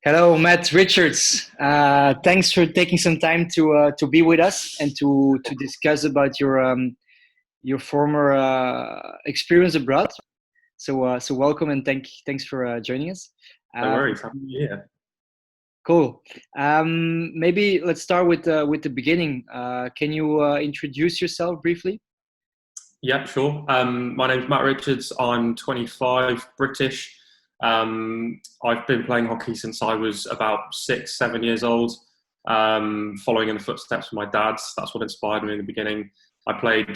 Hello, Matt Richards. Thanks for taking some time to be with us and to discuss about your former experience abroad. So welcome and thanks for joining us. No Um, worries. Happy New Year. cool. Maybe let's start with the beginning. Can you introduce yourself briefly? Yeah, sure. My name's Matt Richards. I'm 25, British. I've been playing hockey since I was about 6, 7 years old, following in the footsteps of my dad's. That's what inspired me in the beginning. I played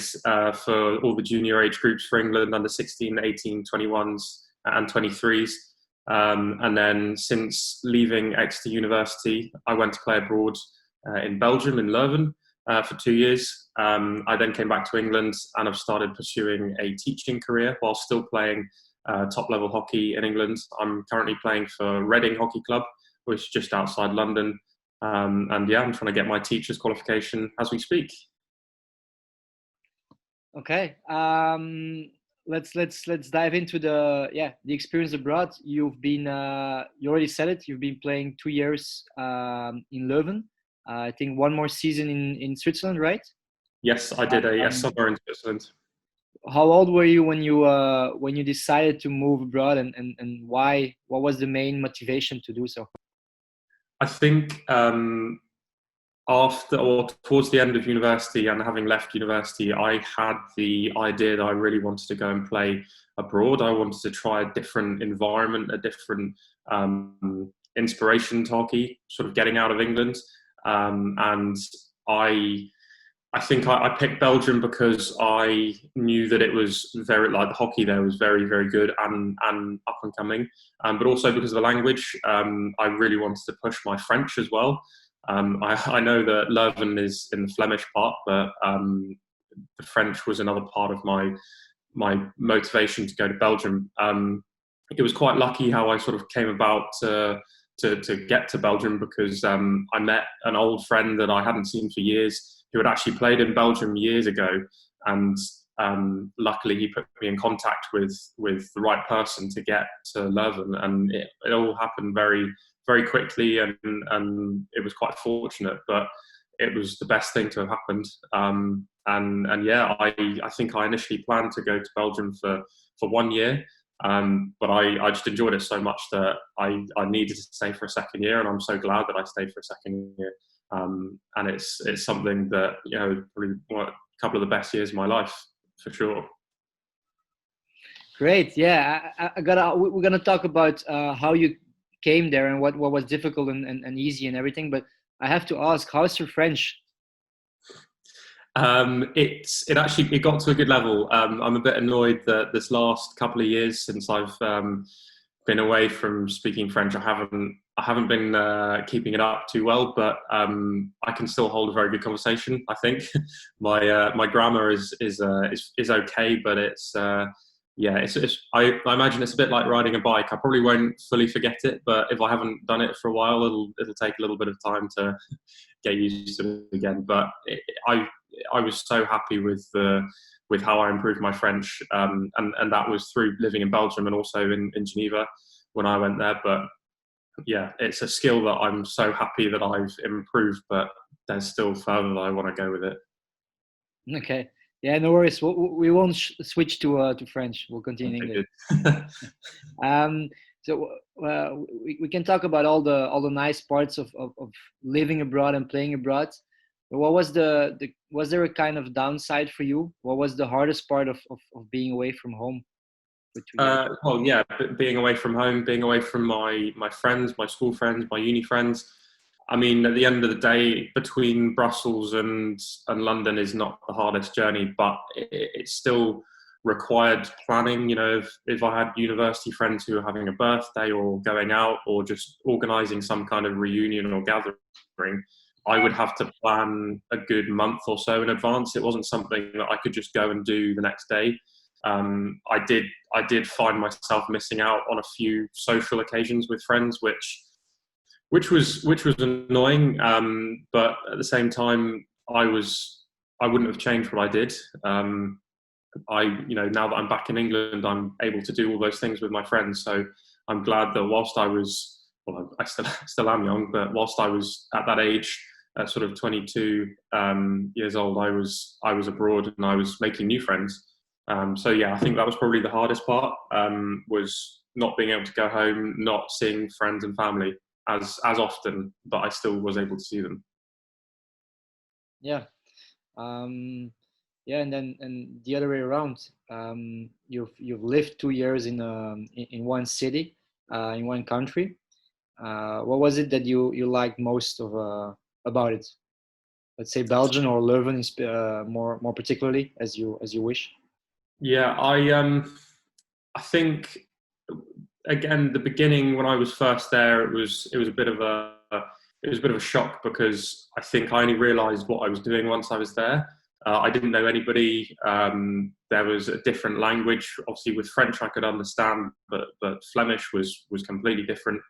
for all the junior age groups for England, under 16, 18, 21s, and 23s. And then since leaving Exeter University, I went to play abroad in Belgium, in Leuven. For 2 years. I then came back to England and have started pursuing a teaching career while still playing top level hockey in England. I'm currently playing for Reading Hockey Club, which is just outside London. And yeah, I'm trying to get my teacher's qualification as we speak. Okay. Let's dive into the experience abroad. You already said it. You've been playing 2 years in Leuven. I think one more season in Switzerland, right? Yes, I did a Um, summer in Switzerland. how old were you when you decided to move abroad, and why? What was the main motivation to do so? I think after or towards the end of university and having left university, I had the idea that I really wanted to go and play abroad. I wanted to try a different environment, a different inspiration to hockey, sort of getting out of England. And I think I picked Belgium because I knew that it was very, like, the hockey there was very, very good and up and coming, but also because of the language. I really wanted to push my French as well. I know that Leuven is in the Flemish part, but the French was another part of my motivation to go to Belgium. It was quite lucky how I sort of came about to get to Belgium because I met an old friend that I hadn't seen for years who had actually played in Belgium years ago, and luckily he put me in contact with the right person to get to Leuven, and it all happened very very quickly, and it was quite fortunate, but it was the best thing to have happened. And yeah, I think I initially planned to go to Belgium for 1 year. But I just enjoyed it so much that I needed to stay for a second year, and I'm so glad that I stayed for a second year. And it's something that, probably a couple of the best years of my life for sure. Great. Yeah, we're gonna talk about how you came there and what was difficult and easy and everything. But I have to ask, how's your French? It got to a good level. I'm a bit annoyed that this last couple of years since I've been away from speaking French, I haven't been keeping it up too well, but I can still hold a very good conversation. I think my grammar is okay, but I imagine it's a bit like riding a bike. I probably won't fully forget it, but if I haven't done it for a while, it'll take a little bit of time to get used to it again. But I was so happy with how I improved my French, and that was through living in Belgium and also in Geneva when I went there. But yeah, it's a skill that I'm so happy that I've improved, but there's still further that I want to go with it. Okay. Yeah, no worries. We won't switch to French. We'll continue in Okay, English. good. Um, so we can talk about all the nice parts of living abroad and playing abroad. But what was was there a kind of downside for you? What was the hardest part of being away from home for 2 years? Well, yeah, being away from home, being away from my friends, my school friends, my uni friends. I mean, at the end of the day, between Brussels and London is not the hardest journey, but it still required planning. If I had university friends who were having a birthday or going out or just organising some kind of reunion or gathering, I would have to plan a good month or so in advance. It wasn't something that I could just go and do the next day. I did find myself missing out on a few social occasions with friends, which was annoying. But at the same time, I wouldn't have changed what I did. Now that I'm back in England, I'm able to do all those things with my friends. So I'm glad that well, I still am young, but whilst I was at that age, at sort of 22 years old, I was abroad and I was making new friends. So yeah, I think that was probably the hardest part, was not being able to go home, not seeing friends and family as often, but I still was able to see them. Yeah. Um, yeah, and then and the other way around. You've lived 2 years in one city, in one country. What was it that you liked most of about it? Let's say Belgium or Leuven, more particularly, as you wish. Yeah, I think again the beginning when I was first there, it was a bit of a shock because I think I only realised what I was doing once I was there. I didn't know anybody. There was a different language. Obviously, with French I could understand, but Flemish was completely different.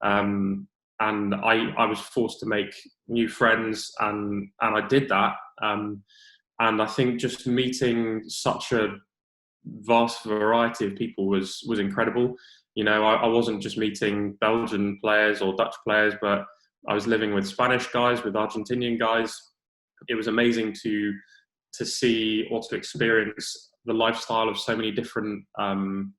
And I was forced to make new friends, and I did that. And I think just meeting such a vast variety of people was incredible. You know, I wasn't just meeting Belgian players or Dutch players, but I was living with Spanish guys, with Argentinian guys. It was amazing to see or to experience the lifestyle of so many different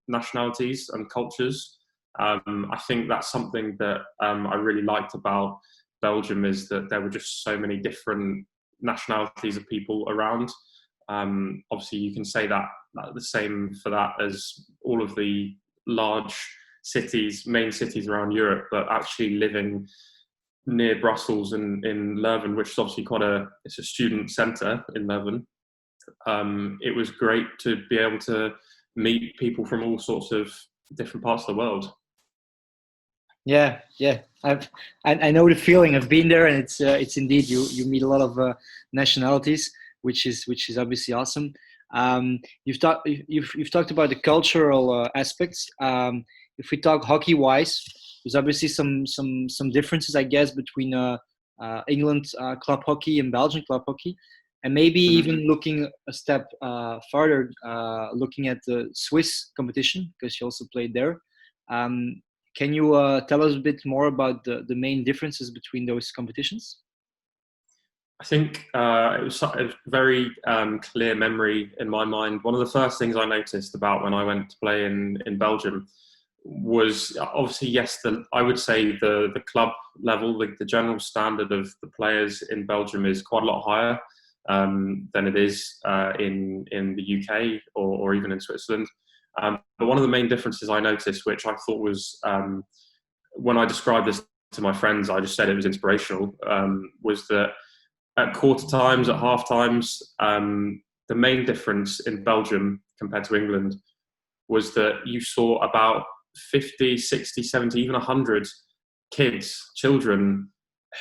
nationalities and cultures. I think that's something that I really liked about Belgium, is that there were just so many different nationalities of people around. Obviously, you can say that the same for that as all of the large cities, main cities around Europe, but actually living near Brussels and in Leuven, which is obviously it's a student centre in Leuven. It was great to be able to meet people from all sorts of different parts of the world. Yeah, yeah. I know the feeling. I've been there, and it's indeed you meet a lot of nationalities, which is obviously awesome. You've talked about the cultural aspects. If we talk hockey wise, there's obviously some differences, I guess, between England club hockey and Belgian club hockey, and maybe Mhm. even looking a step further, looking at the Swiss competition because you also played there. Um, can you tell us a bit more about the main differences between those competitions? I think it was a very clear memory in my mind. One of the first things I noticed about when I went to play in Belgium was obviously, yes, I would say the club level, the general standard of the players in Belgium is quite a lot higher than it is in the UK or even in Switzerland. But one of the main differences I noticed, which I thought was when I described this to my friends, I just said it was inspirational, was that at quarter times, at half times, the main difference in Belgium compared to England was that you saw about 50, 60, 70, even 100 kids, children,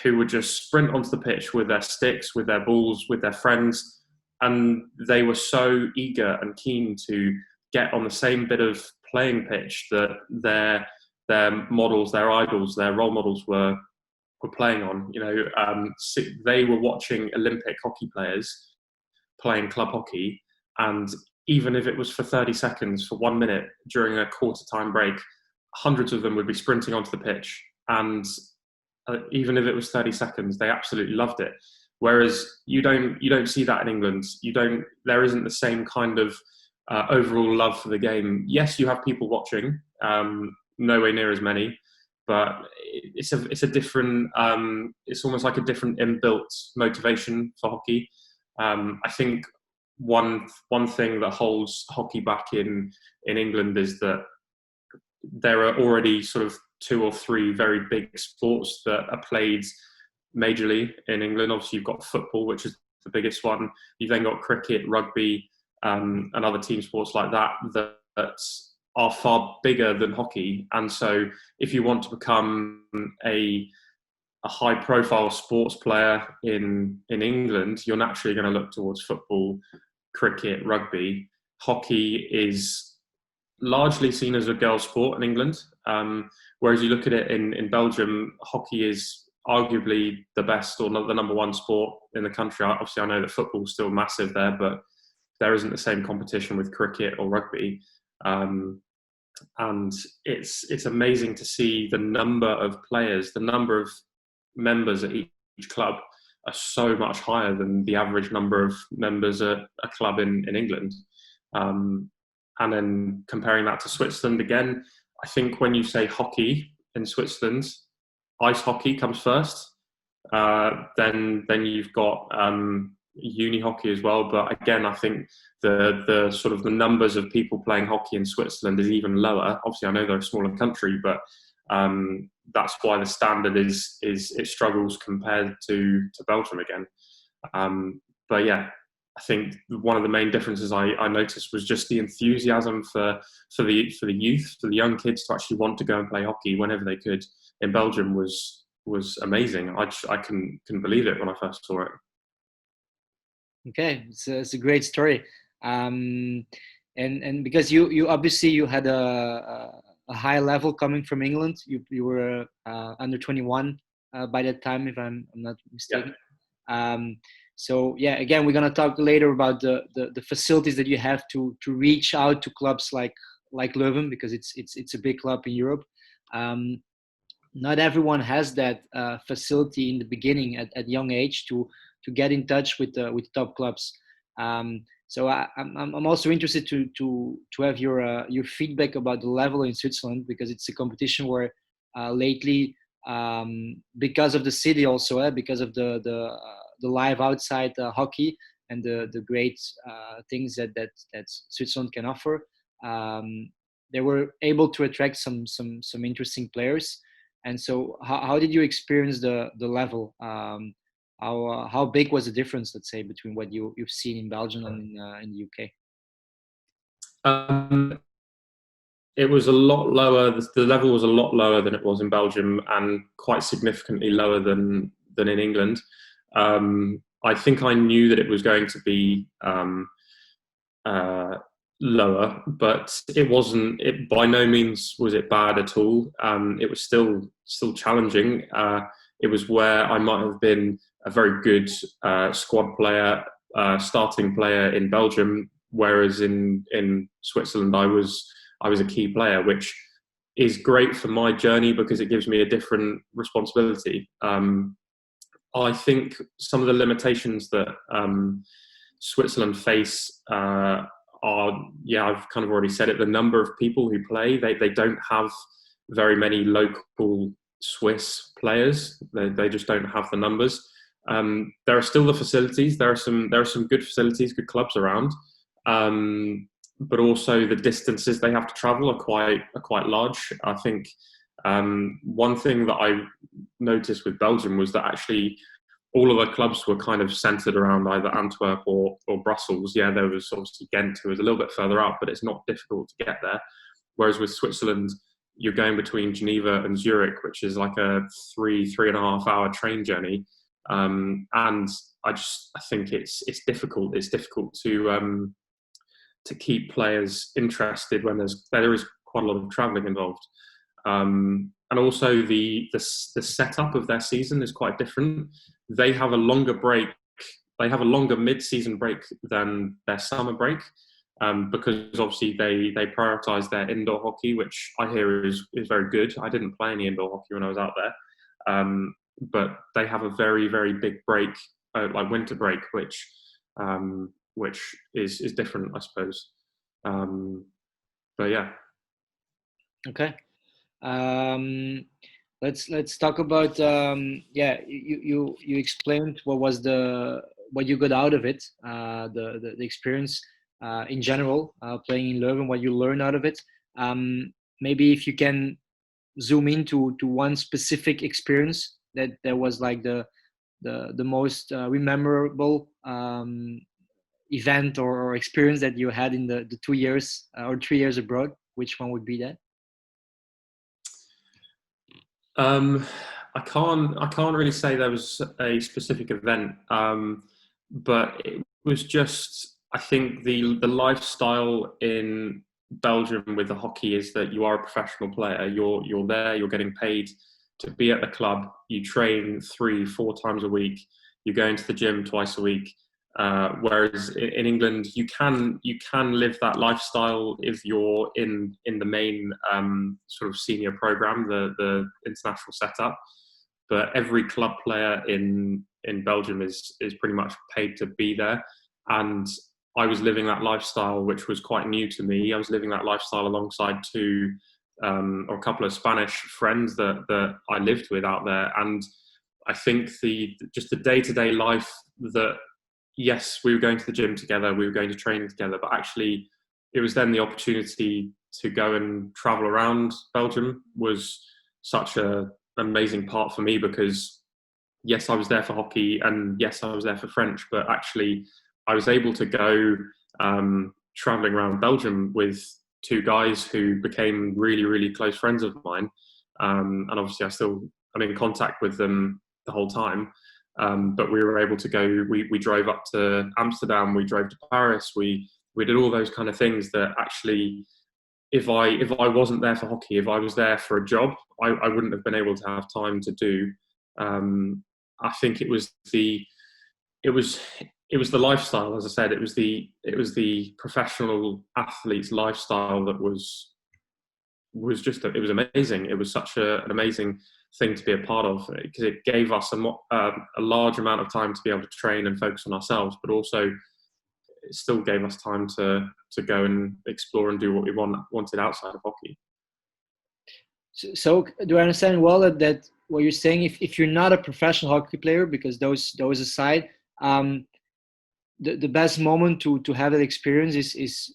who would just sprint onto the pitch with their sticks, with their balls, with their friends. And they were so eager and keen to get on the same bit of playing pitch that their models, their idols, their role models were playing on. You know, they were watching Olympic hockey players playing club hockey, and even if it was for 30 seconds, for 1 minute during a quarter time break, hundreds of them would be sprinting onto the pitch. And even if it was 30 seconds, they absolutely loved it. Whereas you don't see that in England. There isn't the same kind of overall love for the game. Yes, you have people watching, nowhere near as many, but it's a different. It's almost like a different inbuilt motivation for hockey. I think one thing that holds hockey back in England is that there are already sort of two or three very big sports that are played majorly in England. Obviously, you've got football, which is the biggest one. You've then got cricket, rugby, and other team sports like that are far bigger than hockey. And so, if you want to become a high-profile sports player in England, you're naturally going to look towards football, cricket, rugby. Hockey is largely seen as a girls' sport in England, whereas you look at it in Belgium, hockey is arguably the best or the number one sport in the country. Obviously, I know that football's still massive there, but there isn't the same competition with cricket or rugby. Um, and it's amazing to see the number of players, the number of members at each club are so much higher than the average number of members at a club in England. And then comparing that to Switzerland again, I think when you say hockey in Switzerland, ice hockey comes first. Then you've got uni hockey as well. But again, I think the sort of the numbers of people playing hockey in Switzerland is even lower. Obviously, I know they're a smaller country, but that's why the standard is it struggles compared to Belgium again. But yeah, I think one of the main differences I noticed was just the enthusiasm for the youth, for the young kids to actually want to go and play hockey whenever they could in Belgium was amazing. I couldn't believe it when I first saw it. Okay, it's a great story. And because you obviously you had a high level coming from England. You were under 21 by that time, if I'm not mistaken. Yeah. So yeah, again, we're gonna talk later about the facilities that you have to reach out to clubs like Leuven, because it's a big club in Europe. Not everyone has that facility in the beginning at young age to get in touch with top clubs. So I'm also interested to have your feedback about the level in Switzerland, because it's a competition where lately, because of the city also, because of the live outside hockey and the great things that Switzerland can offer, they were able to attract some interesting players. And so, how did you experience the level? How big was the difference, let's say, between what you've seen in Belgium and in the UK? It was a lot lower. The level was a lot lower than it was in Belgium, and quite significantly lower than in England. I think I knew that it was going to be lower, but it wasn't. It by no means was it bad at all. It was still challenging. It was where I might have been a very good squad player, starting player in Belgium, whereas in Switzerland I was a key player, which is great for my journey because it gives me a different responsibility. I think some of the limitations that Switzerland face are, I've kind of already said it, the number of people who play. They don't have very many local Swiss players. They just don't have the numbers. There are still the facilities. There are some good facilities, good clubs around. But also the distances they have to travel are quite large. I think one thing that I noticed with Belgium was that actually all of the clubs were kind of centred around either Antwerp or Brussels. Yeah, there was obviously Ghent, who was a little bit further up, but it's not difficult to get there. Whereas with Switzerland, you're going between Geneva and Zurich, which is like a 3.5 hour train journey. And I think it's difficult. It's difficult to keep players interested when there is quite a lot of travelling involved. And also the setup of their season is quite different. They have a longer break. They have a longer mid-season break than their summer break, because obviously they prioritise their indoor hockey, which I hear is very good. I didn't play any indoor hockey when I was out there, but they have a very, very big break, like winter break, which is different, I suppose. But yeah. Okay. Let's talk about you explained what you got out of it, the experience in general, playing in Leuven, what you learned out of it. Maybe if you can zoom into one specific experience that was like the most memorable event or experience that you had in the 2 years or 3 years abroad. Which one would be that? I can't really say there was a specific event, but it was just, I think the lifestyle in Belgium with the hockey is that you are a professional player. You're there. You're getting paid to be at the club. You train 3-4 times a week. You go into the gym twice a week. Whereas in England, you can live that lifestyle if you're in the main sort of senior program, the international setup. But every club player in Belgium is pretty much paid to be there, and I was living that lifestyle, which was quite new to me. I was living that lifestyle alongside two or a couple of Spanish friends that I lived with out there, and I think the day to day life that, yes, we were going to the gym together, we were going to training together, but actually it was then the opportunity to go and travel around Belgium was such an amazing part for me because, yes, I was there for hockey and yes, I was there for French, but actually I was able to go traveling around Belgium with two guys who became really, really close friends of mine. And obviously I'm in contact with them the whole time. But we were able to go. We drove up to Amsterdam. We drove to Paris. We did all those kind of things that actually, if I wasn't there for hockey, if I was there for a job, I wouldn't have been able to have time to do. I think it was it was the lifestyle. As I said, it was the professional athlete's lifestyle that was just it was amazing. It was such an amazing thing to be a part of because it gave us a large amount of time to be able to train and focus on ourselves, but also it still gave us time to go and explore and do what we wanted outside of hockey. So do I understand well that what you're saying, if you're not a professional hockey player, because those aside, the best moment to have that experience is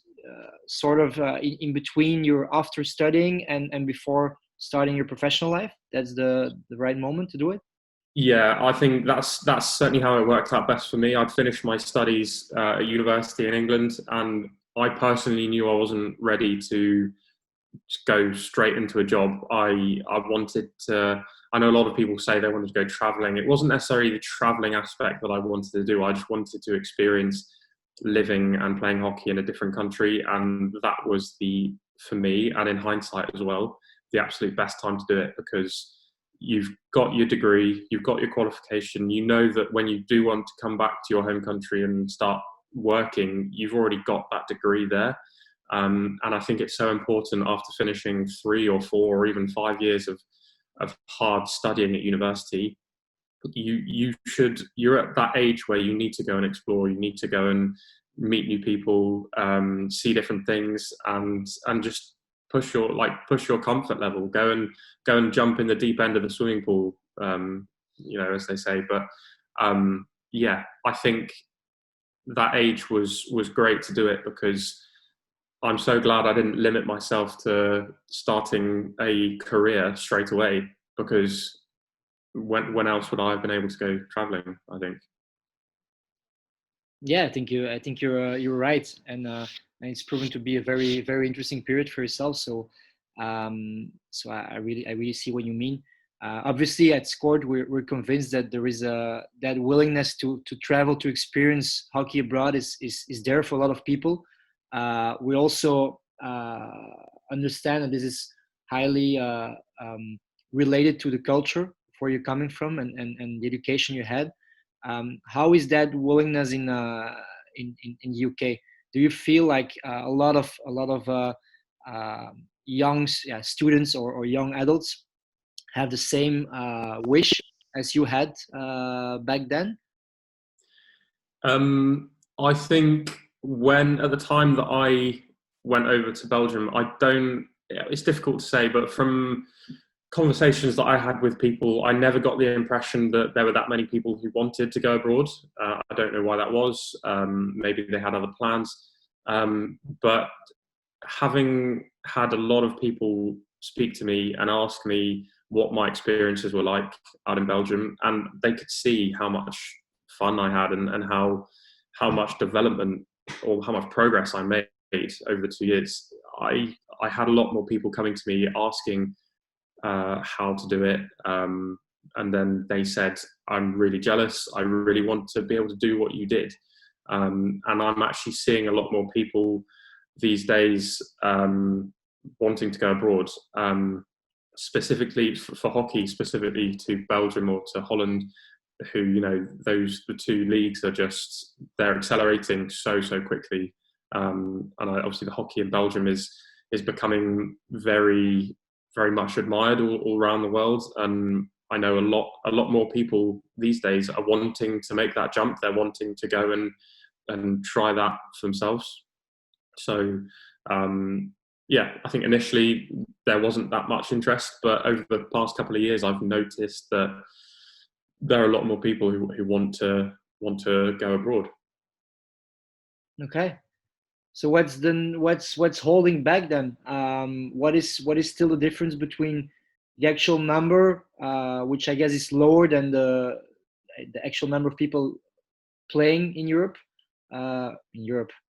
sort of in between your after studying and before starting your professional life. That's the right moment to do it. Yeah, I think that's certainly how it worked out best for me. I'd finished my studies at university in England, and I personally knew I wasn't ready to go straight into a job. I wanted to. I know a lot of people say they wanted to go traveling. It wasn't necessarily the traveling aspect that I wanted to do. I just wanted to experience living and playing hockey in a different country, and that was for me. And in hindsight as well, the absolute best time to do it because you've got your degree, you've got your qualification. You know that when you do want to come back to your home country and start working, you've already got that degree there. And I think it's so important after finishing 3 or 4 or even 5 years of hard studying at university. You're at that age where you need to go and explore. You need to go and meet new people, see different things, and just push your comfort level. Go and jump in the deep end of the swimming pool, as they say. But yeah, I think that age was great to do it because I'm so glad I didn't limit myself to starting a career straight away because when else would I have been able to go traveling? I think. Yeah, I think you're right, and it's proven to be a very very interesting period for yourself. So I really see what you mean. Obviously, at Scored, we're convinced that there is that willingness to travel to experience hockey abroad is there for a lot of people. We also understand that this is highly related to the culture where you're coming from and the education you had. How is that willingness in UK? Do you feel like a lot of young students or young adults have the same wish as you had back then? I think when at the time that I went over to Belgium, I don't. It's difficult to say, but from conversations that I had with people, I never got the impression that there were that many people who wanted to go abroad. I don't know why that was. Maybe they had other plans. But having had a lot of people speak to me and ask me what my experiences were like out in Belgium, and they could see how much fun I had and how much development or how much progress I made over the 2 years. I had a lot more people coming to me asking how to do it. And then they said, I'm really jealous. I really want to be able to do what you did. And I'm actually seeing a lot more people these days wanting to go abroad, specifically for hockey, specifically to Belgium or to Holland. who, the two leagues are just, they're accelerating so quickly. And obviously the hockey in Belgium is becoming very, very much admired all around the world. And I know a lot more people these days are wanting to make that jump. They're wanting to go and try that for themselves. So yeah, I think initially there wasn't that much interest, but over the past couple of years, I've noticed that there are a lot more people who want to go abroad. Okay. So what's holding back then? What is still the difference between the actual number, which I guess is lower than the actual number of people playing in Europe?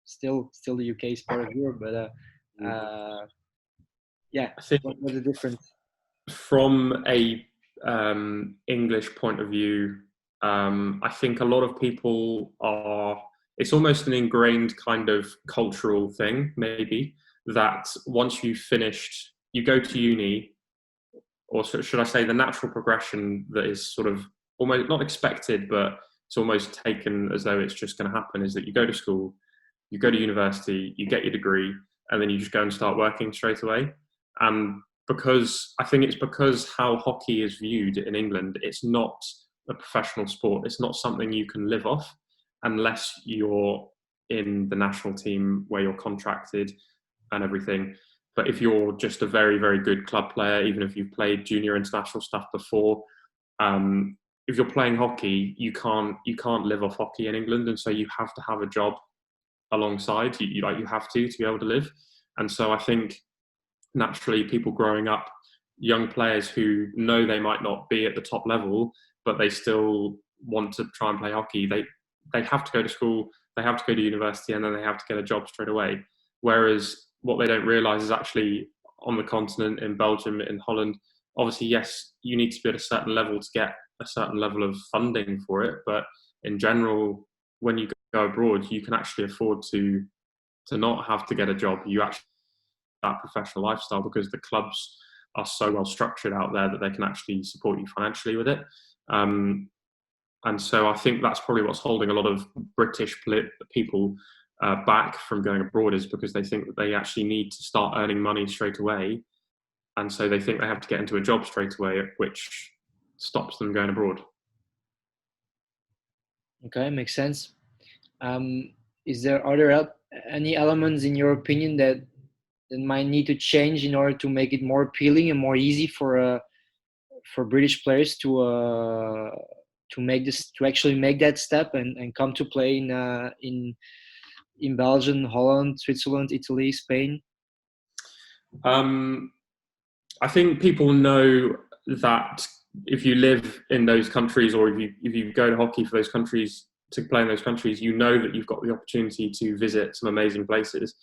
Still the UK is part of Europe, but yeah, I think what's the difference? from a English point of view, I think a lot of people are. It's almost an ingrained kind of cultural thing, maybe, that once you've finished, you go to uni, or should I say, the natural progression that is sort of almost not expected, but it's almost taken as though it's just going to happen, is that you go to school, you go to university, you get your degree, and then you just go and start working straight away. And because I think it's because how hockey is viewed in England, it's not a professional sport. It's not something you can live off unless you're in the national team where you're contracted and everything. But if you're just a very, very good club player, even if you've played junior international stuff before, if you're playing hockey, you can't live off hockey in England, and so you have to have a job alongside. You have to be able to live. And so I think naturally, people growing up, young players who know they might not be at the top level, but they still want to try and play hockey, they have to go to school, they have to go to university, and then they have to get a job straight away. Whereas what they don't realise is actually on the continent, in Belgium, in Holland, obviously, yes, you need to be at a certain level to get a certain level of funding for it. But in general, when you go abroad, you can actually afford to not have to get a job. You actually that professional lifestyle because the clubs are so well structured out there that they can actually support you financially with it. And so I think that's probably what's holding a lot of British people back from going abroad, is because they think that they actually need to start earning money straight away. And so they think they have to get into a job straight away, which stops them going abroad. Okay, makes sense. Are there any elements in your opinion that might need to change in order to make it more appealing and more easy for British players to actually make that step and come to play in Belgium, Holland, Switzerland, Italy, Spain? I think people know that if you live in those countries, or if you go to hockey for those countries, to play in those countries, you know that you've got the opportunity to visit some amazing places.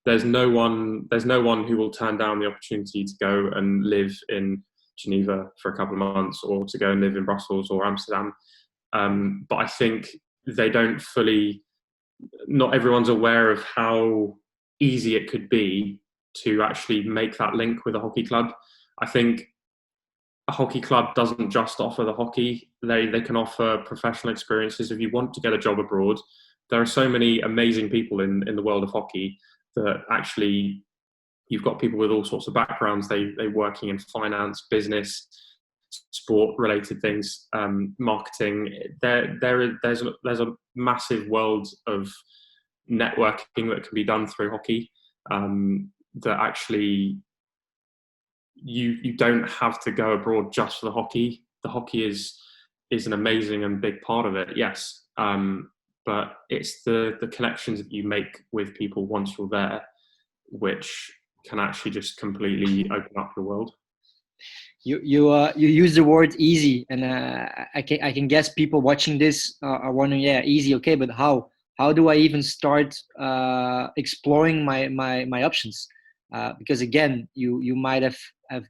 There's no one who will turn down the opportunity to go and live in Geneva for a couple of months, or to go and live in Brussels or Amsterdam. But I think they don't fully. Not everyone's aware of how easy it could be to actually make that link with a hockey club. I think a hockey club doesn't just offer the hockey, they can offer professional experiences. If you want to get a job abroad, there are so many amazing people in the world of hockey that actually you've got people with all sorts of backgrounds. They working in finance, business, sport related things, marketing. There's a massive world of networking that can be done through hockey, that actually you don't have to go abroad just for the hockey. The hockey is an amazing and big part of it, yes, but it's the connections that you make with people once you're there, which can actually just completely open up your world. You use the word easy, and I can guess people watching this are wondering, yeah, easy, okay, but how do I even start exploring my options? Because again, you might have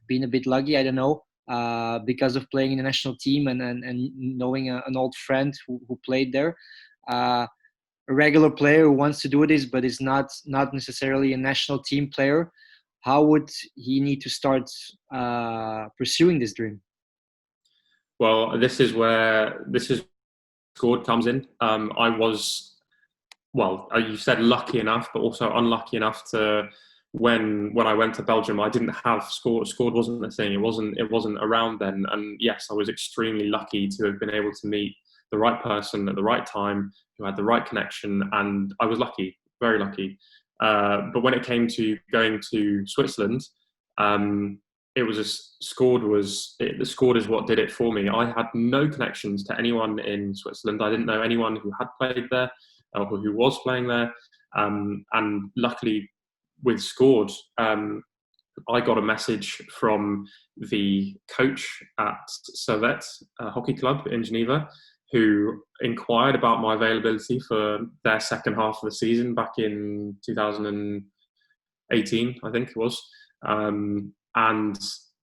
been a bit lucky, I don't know, because of playing in the national team and knowing an old friend who played there. A regular player who wants to do this but is not necessarily a national team player, how would he need to start pursuing this dream? Well, this is scored comes in. I was, well, you said lucky enough, but also unlucky enough to when I went to Belgium, I didn't have scored. Scored wasn't a thing. It wasn't around then. And yes, I was extremely lucky to have been able to meet the right person at the right time who had the right connection, and I was lucky, very lucky. But when it came to going to Switzerland, um, it was the scored is what did it for me. I had no connections to anyone in Switzerland. I didn't know anyone who had played there or who was playing there. And luckily, with Scored, I got a message from the coach at Servette Hockey Club in Geneva, who inquired about my availability for their second half of the season back in 2018, I think it was. And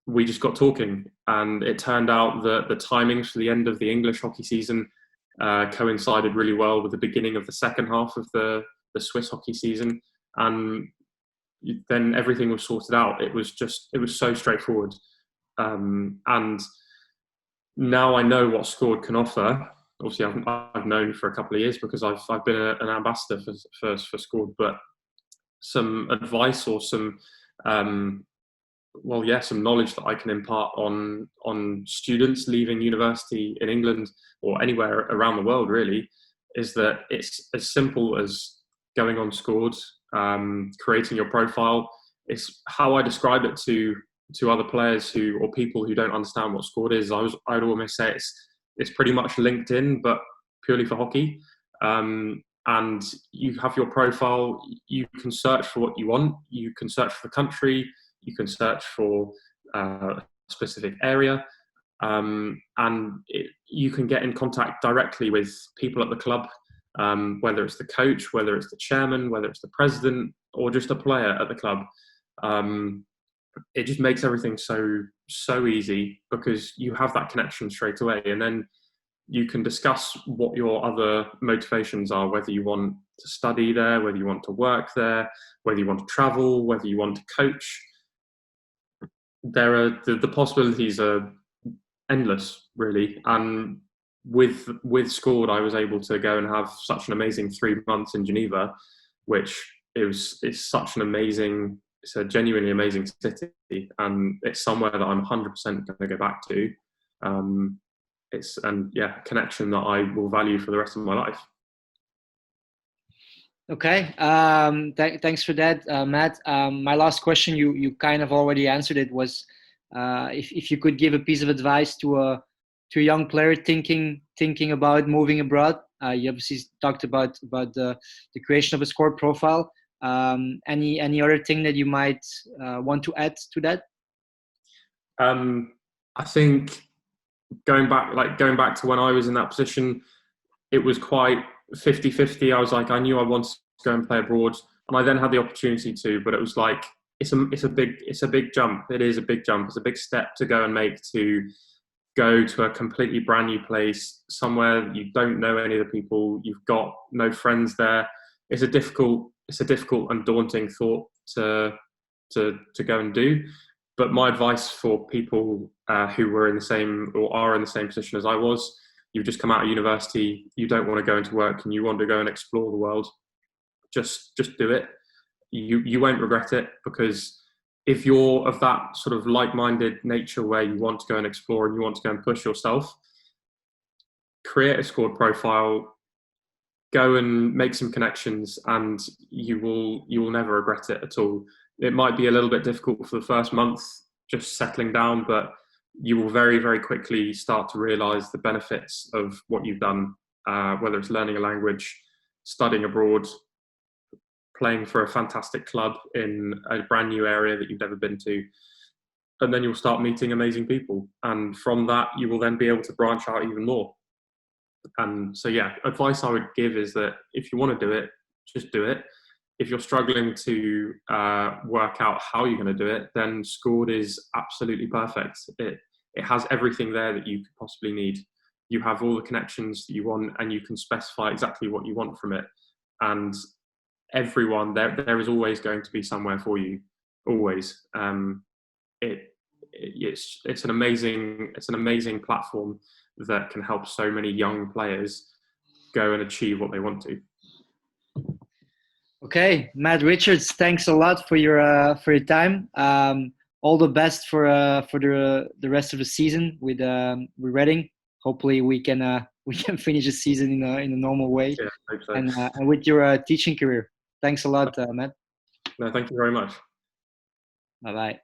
we just got talking, and it turned out that the timings for the end of the English hockey season coincided really well with the beginning of the second half of the Swiss hockey season, and then everything was sorted out. It was so straightforward, and now I know what Scored can offer. Obviously, I've known for a couple of years because I've been an ambassador for Scored, but some advice or some some knowledge that I can impart on students leaving university in England or anywhere around the world really is that it's as simple as going on Scored, creating your profile. It's how I describe it to other players or people who don't understand what Scored is. I'd almost say it's pretty much LinkedIn but purely for hockey. And you have your profile. You can search for what you want. You can search for the country. You can search for a specific area, and you can get in contact directly with people at the club, whether it's the coach, whether it's the chairman, whether it's the president, or just a player at the club. It just makes everything so easy because you have that connection straight away, and then you can discuss what your other motivations are, whether you want to study there, whether you want to work there, whether you want to travel, whether you want to coach. There are the possibilities are endless, really. And with Scored, I was able to go and have such an amazing 3 months in Geneva, which it's a genuinely amazing city, and it's somewhere that I'm 100% going to go back to. Connection that I will value for the rest of my life. Okay, thanks for that, Matt. My last question, you kind of already answered it, was if you could give a piece of advice to a young player thinking about moving abroad. You obviously talked about the creation of a Scored profile. Any other thing that you might want to add to that? I think going back to when I was in that position, it was quite 50-50. I was like, I knew I wanted to go and play abroad, and I then had the opportunity to, but it was like, it's a big jump. It is a big jump. It's a big step to go and make, to go to a completely brand new place, somewhere you don't know any of the people, you've got no friends there. It's a difficult and daunting thought to go and do. But my advice for people who were in the same or are in the same position as I was, you've just come out of university, you don't want to go into work, and you want to go and explore the world, just do it. You won't regret it, because if you're of that sort of like-minded nature where you want to go and explore and you want to go and push yourself, create a Scored profile, go and make some connections, and you will never regret it at all. It might be a little bit difficult for the first month, just settling down, but you will very, very quickly start to realize the benefits of what you've done, whether it's learning a language, studying abroad, playing for a fantastic club in a brand new area that you've never been to. And then you'll start meeting amazing people. And from that, you will then be able to branch out even more. And so, yeah, advice I would give is that if you want to do it, just do it. If you're struggling to work out how you're going to do it, then Scored is absolutely perfect. It has everything there that you could possibly need. You have all the connections that you want, and you can specify exactly what you want from it. And everyone, there is always going to be somewhere for you, always. it's an amazing platform that can help so many young players go and achieve what they want to. Okay, Matt Richards, thanks a lot for your time. All the best for the rest of the season with Reading. Hopefully, we can we can finish the season in a normal way, Yeah, I hope so. and with your teaching career. Thanks a lot, Matt. No, thank you very much. Bye bye.